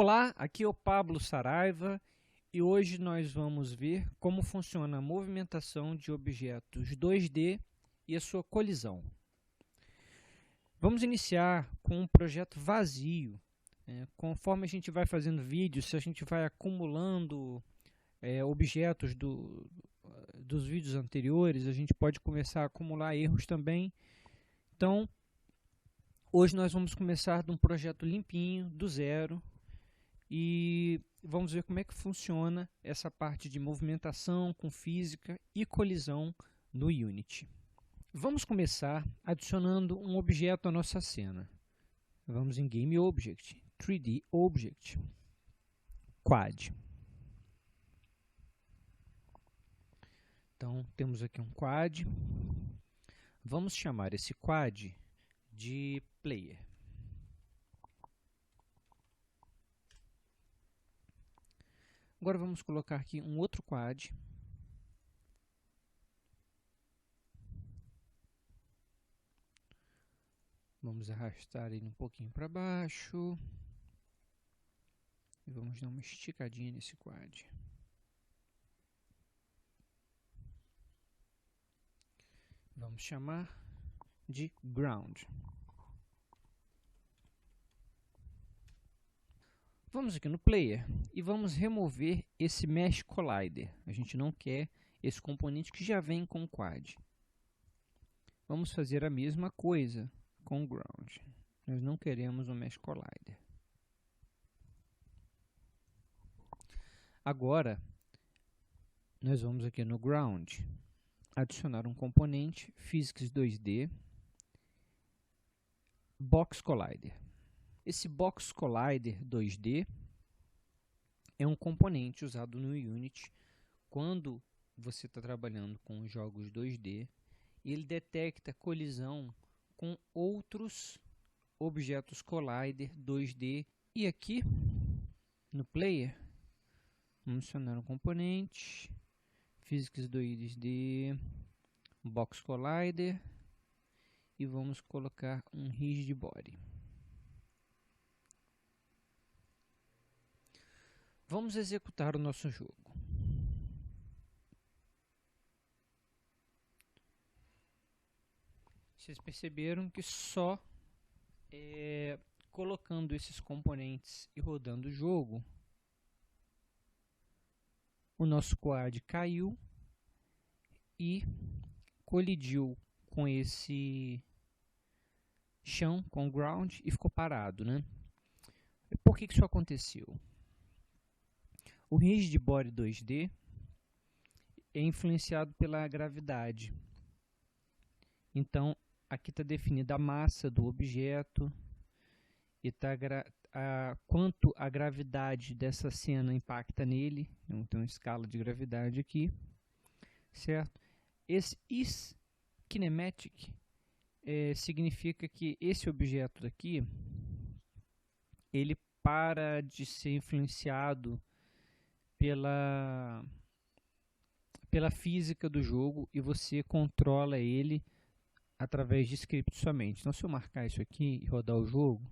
Olá, aqui é o Pablo Saraiva e hoje nós vamos ver como funciona a movimentação de objetos 2D e a sua colisão. Vamos iniciar com um projeto vazio. Conforme a gente vai fazendo vídeos, se a gente vai acumulando objetos dos vídeos anteriores, a gente pode começar a acumular erros também. Então, hoje nós vamos começar de um projeto limpinho, do zero, e vamos ver como é que funciona essa parte de movimentação com física e colisão no Unity. Vamos começar adicionando um objeto à nossa cena. Vamos em Game Object, 3D Object, Quad. Então temos aqui um quad. Vamos chamar esse quad de Player. Agora vamos colocar aqui um outro quad. Vamos arrastar ele um pouquinho para baixo. E vamos dar uma esticadinha nesse quad. Vamos chamar de Ground. Vamos aqui no Player e vamos remover esse Mesh Collider. A gente não quer esse componente que já vem com o quad. Vamos fazer a mesma coisa com o Ground. Nós não queremos o Mesh Collider. Agora, nós vamos aqui no Ground, adicionar um componente Physics 2D, Box Collider. Esse Box Collider 2D é um componente usado no Unity quando você está trabalhando com jogos 2D. Ele detecta colisão com outros objetos Collider 2D. E aqui no Player, vamos adicionar um componente Physics 2D, Box Collider e vamos colocar um Rigid Body. Vamos executar o nosso jogo. Vocês perceberam que só colocando esses componentes e rodando o jogo, o nosso quad caiu e colidiu com esse chão, com o ground, e ficou parado, né? Por que isso aconteceu? O Rigid Body 2D é influenciado pela gravidade. Então, aqui está definida a massa do objeto e quanto a gravidade dessa cena impacta nele. Então, escala de gravidade aqui, certo? Esse Kinematic significa que esse objeto daqui, ele para de ser influenciado pela física do jogo e você controla ele através de script somente. Então, se eu marcar isso aqui e rodar o jogo,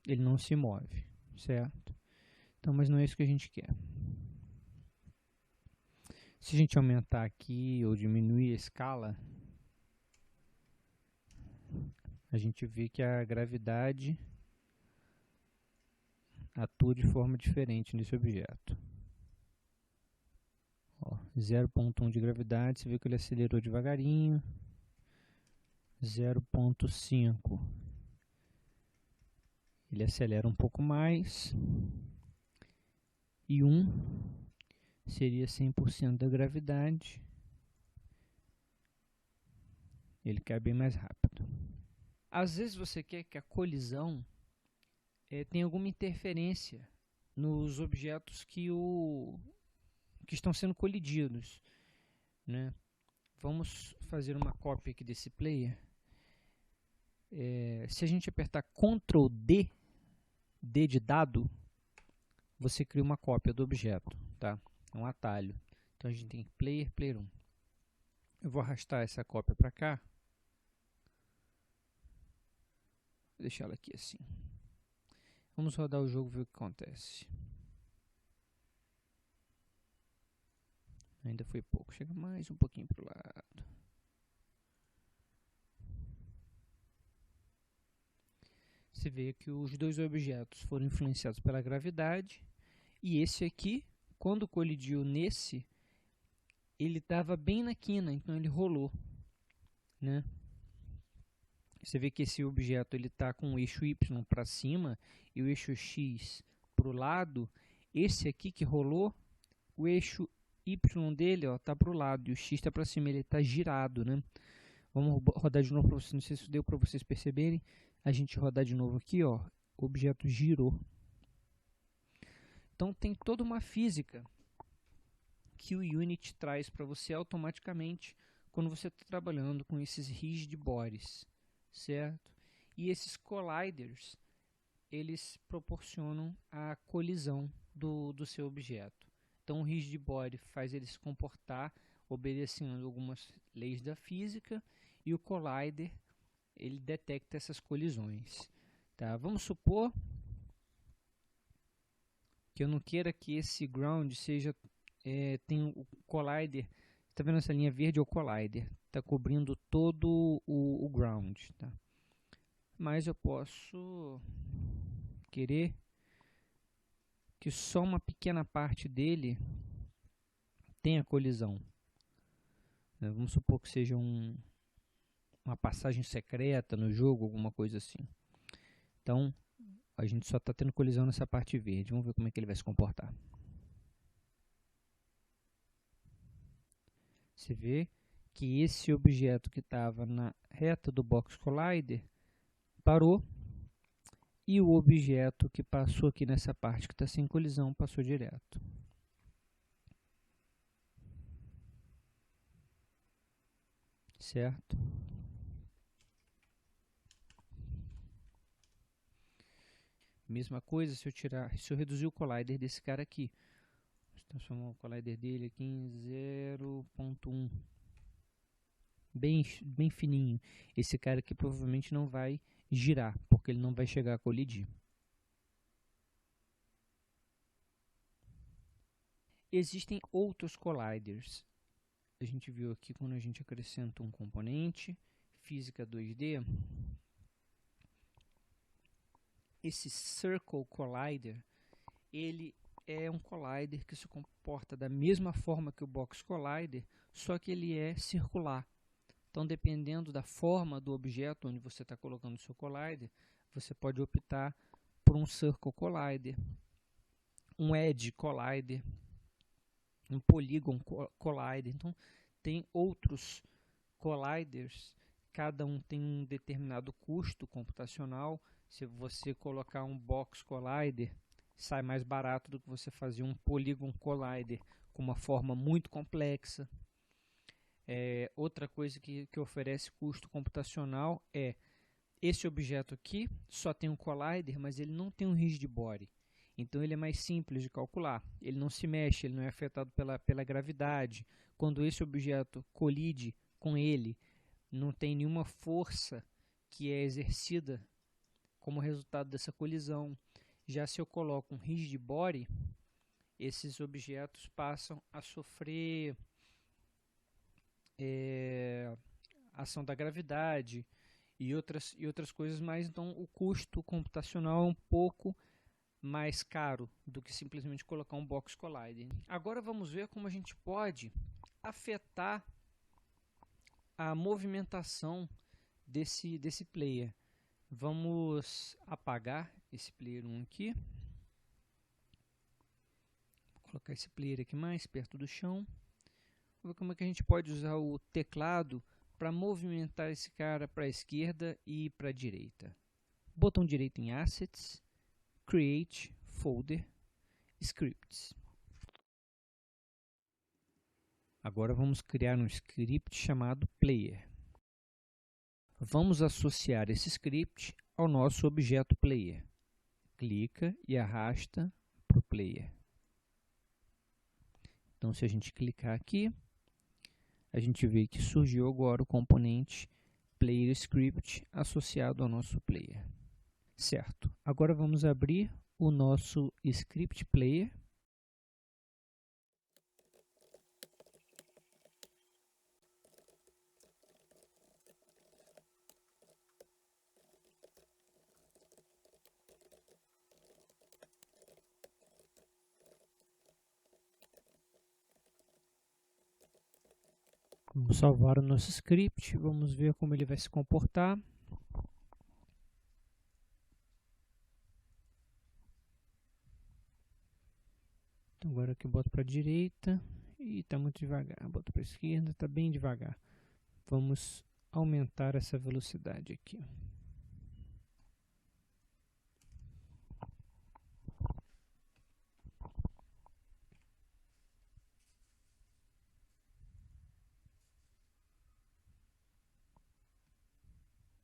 ele não se move, certo? Então, mas não é isso que a gente quer. Se a gente aumentar aqui ou diminuir a escala, a gente vê que a gravidade atua de forma diferente nesse objeto. 0,1 de gravidade, você vê que ele acelerou devagarinho. 0,5 ele acelera um pouco mais. E 1 seria 100% da gravidade. Ele cai bem mais rápido. Às vezes você quer que a colisão tenha alguma interferência nos objetos que estão sendo colididos, né? Vamos fazer uma cópia aqui desse player. Se a gente apertar Ctrl D, D de dado, você cria uma cópia do objeto, tá? É um atalho. Então a gente tem player, player 1. Eu vou arrastar essa cópia para cá. Vou deixar ela aqui assim. Vamos rodar o jogo e ver o que acontece. Ainda foi pouco. Chega mais um pouquinho para o lado. Você vê que os dois objetos foram influenciados pela gravidade. E esse aqui, quando colidiu nesse, ele estava bem na quina, então ele rolou, né? Você vê que esse objeto está com o eixo Y para cima e o eixo X para o lado. Esse aqui que rolou, o eixo Y dele está para o lado e o X está para cima, ele está girado, né? Vamos rodar de novo para vocês, não sei se deu para vocês perceberem. A gente rodar de novo aqui, ó, o objeto girou. Então tem toda uma física que o Unity traz para você automaticamente quando você está trabalhando com esses rigid bodies, certo? E esses colliders, eles proporcionam a colisão do seu objeto. Então o rigid body faz ele se comportar obedecendo algumas leis da física e o collider ele detecta essas colisões. Tá? Vamos supor que eu não queira que esse ground seja tem o collider. Está vendo essa linha verde? É o collider. Está cobrindo todo o ground. Tá? Mas eu posso querer que só uma pequena parte dele tenha colisão. Vamos supor que seja uma passagem secreta no jogo, alguma coisa assim. Então, a gente só está tendo colisão nessa parte verde. Vamos ver como é que ele vai se comportar. Você vê que esse objeto que estava na reta do box collider parou e o objeto que passou aqui nessa parte que está sem colisão passou direto. Certo? Mesma coisa se eu reduzir o collider desse cara aqui. Vou transformar o collider dele aqui em 0.1. Bem fininho. Esse cara aqui provavelmente não vai girar, porque ele não vai chegar a colidir. Existem outros colliders. A gente viu aqui quando a gente acrescenta um componente, física 2D. Esse Circle Collider, ele é um collider que se comporta da mesma forma que o Box Collider, só que ele é circular. Então, dependendo da forma do objeto onde você está colocando o seu collider, você pode optar por um Circle Collider, um Edge Collider, um Polygon Collider. Então, tem outros colliders, cada um tem um determinado custo computacional. Se você colocar um Box Collider, sai mais barato do que você fazer um Polygon Collider com uma forma muito complexa. Outra coisa que oferece custo computacional é esse objeto aqui só tem um collider, mas ele não tem um rigid body. Então ele é mais simples de calcular. Ele não se mexe, ele não é afetado pela gravidade. Quando esse objeto colide com ele, não tem nenhuma força que é exercida como resultado dessa colisão. Já se eu coloco um rigid body, esses objetos passam a sofrer ação da gravidade e outras coisas mais. Então o custo computacional é um pouco mais caro do que simplesmente colocar um box collider. Agora vamos ver como a gente pode afetar a movimentação desse player. Vamos apagar esse player 1 aqui. Vou colocar esse player aqui mais perto do chão. Vamos ver como é que a gente pode usar o teclado para movimentar esse cara para a esquerda e para a direita. Botão direito em Assets, Create, Folder, Scripts. Agora vamos criar um script chamado Player. Vamos associar esse script ao nosso objeto Player. Clica e arrasta para o Player. Então, se a gente clicar aqui, a gente vê que surgiu agora o componente Player Script associado ao nosso Player. Certo, agora vamos abrir o nosso Script Player. Vamos salvar o nosso script, vamos ver como ele vai se comportar. Então, agora aqui eu boto para a direita e está muito devagar. Boto para a esquerda, está bem devagar. Vamos aumentar essa velocidade aqui.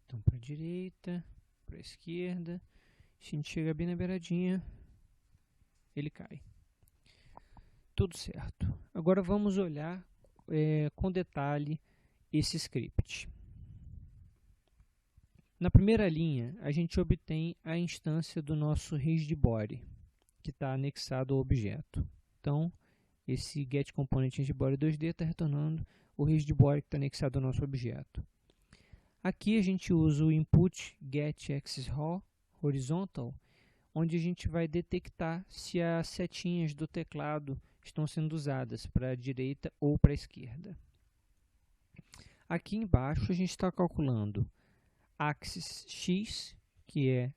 Então, para a direita, para a esquerda. Se a gente chega bem na beiradinha, ele cai. Tudo certo. Agora vamos olhar com detalhe esse script. Na primeira linha, a gente obtém a instância do nosso rigidbody, que está anexado ao objeto. Então, esse getComponentRigidbody 2D está retornando o rigidbody que está anexado ao nosso objeto. Aqui a gente usa o input getAxisHorizontal, horizontal, onde a gente vai detectar se as setinhas do teclado estão sendo usadas para a direita ou para a esquerda. Aqui embaixo a gente está calculando axis x, que é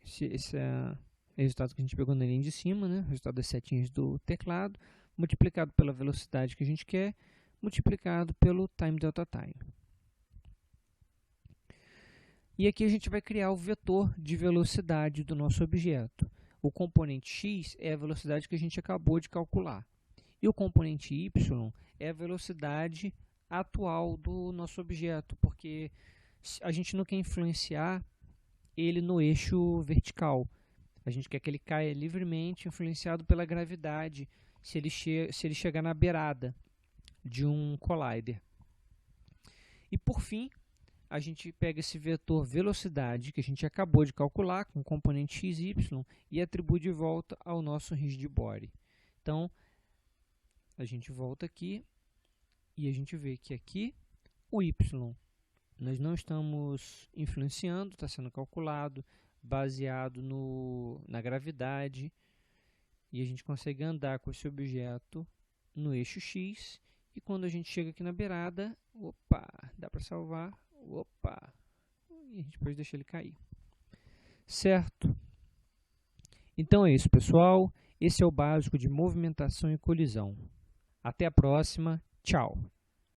esse resultado que a gente pegou na linha de cima, né? O resultado das setinhas do teclado, multiplicado pela velocidade que a gente quer, multiplicado pelo time delta time. E aqui a gente vai criar o vetor de velocidade do nosso objeto. O componente x é a velocidade que a gente acabou de calcular. E o componente y é a velocidade atual do nosso objeto, porque a gente não quer influenciar ele no eixo vertical. A gente quer que ele caia livremente, influenciado pela gravidade, se ele chegar na beirada de um collider. E por fim, a gente pega esse vetor velocidade que a gente acabou de calcular com o componente x e y e atribui de volta ao nosso rigidbody. Então, a gente volta aqui e a gente vê que aqui o y nós não estamos influenciando, está sendo calculado baseado na gravidade, e a gente consegue andar com esse objeto no eixo x, e quando a gente chega aqui na beirada, opa, dá para salvar, opa, e a gente depois deixa ele cair. Certo? Então é isso, pessoal. Esse é o básico de movimentação e colisão. Até a próxima. Tchau.